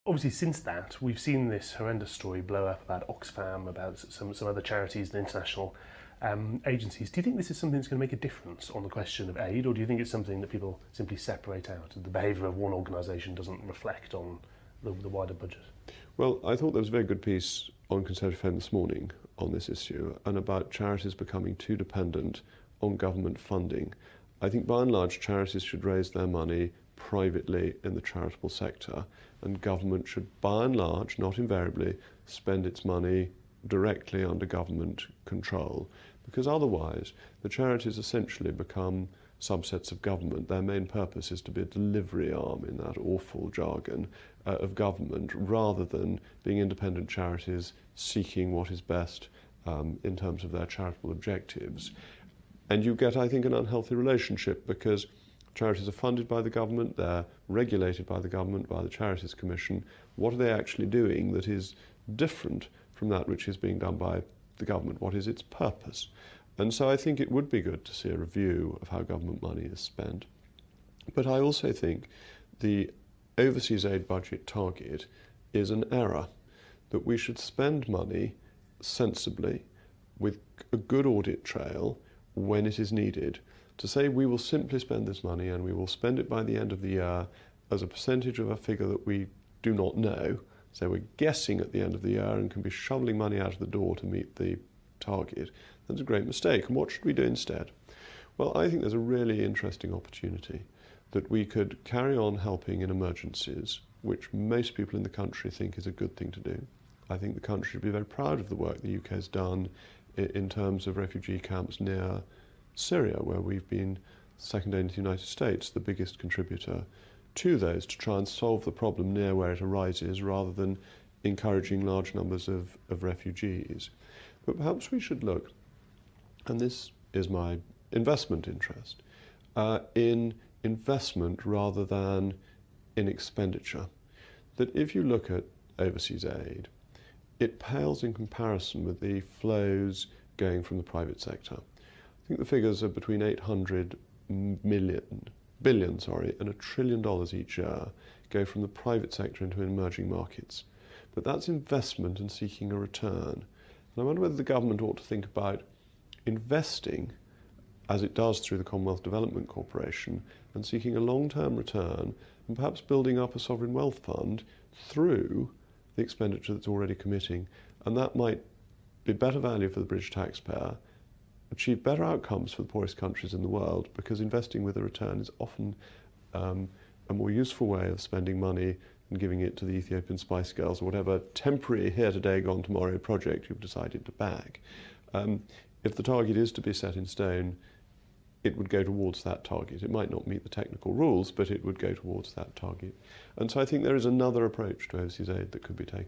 Obviously, since that, we've seen this horrendous story blow up about Oxfam, about some other charities and international agencies. Do you think this is something that's going to make a difference on the question of aid, or do you think it's something that people simply separate out? The behaviour of one organisation doesn't reflect on the wider budget? Well, I thought there was a very good piece on Conservative FM this morning on this issue and about charities becoming too dependent on government funding. I think by and large charities should raise their money privately in the charitable sector, and government should by and large, not invariably, spend its money directly under government control, because otherwise the charities essentially become subsets of government. Their main purpose is to be a delivery arm, in that awful jargon, of government, rather than being independent charities seeking what is best in terms of their charitable objectives. And you get, I think, an unhealthy relationship, because charities are funded by the government, they're regulated by the government, by the Charities Commission. What are they actually doing that is different from that which is being done by the government? What is its purpose? And so I think it would be good to see a review of how government money is spent. But I also think the overseas aid budget target is an error, that we should spend money sensibly with a good audit trail when it is needed. To say we will simply spend this money and we will spend it by the end of the year as a percentage of a figure that we do not know, so we're guessing at the end of the year and can be shoveling money out of the door to meet the target, that's a great mistake. And what should we do instead? Well, I think there's a really interesting opportunity that we could carry on helping in emergencies, which most people in the country think is a good thing to do. I think the country should be very proud of the work the UK has done in terms of refugee camps near Syria, where we've been, second only to the United States, the biggest contributor to those, to try and solve the problem near where it arises rather than encouraging large numbers of refugees. But perhaps we should look, and this is my investment interest, in investment rather than in expenditure. That if you look at overseas aid, it pales in comparison with the flows going from the private sector. I think the figures are between 800 billion and $1 trillion each year go from the private sector into emerging markets. But that's investment and seeking a return. And I wonder whether the government ought to think about investing, as it does through the Commonwealth Development Corporation, and seeking a long-term return, and perhaps building up a sovereign wealth fund through the expenditure that's already committing. And that might be better value for the British taxpayer, achieve better outcomes for the poorest countries in the world, because investing with a return is often a more useful way of spending money than giving it to the Ethiopian Spice Girls or whatever temporary here today, gone tomorrow project you've decided to back. If the target is to be set in stone, it would go towards that target. It might not meet the technical rules, but it would go towards that target. And so I think there is another approach to overseas aid that could be taken.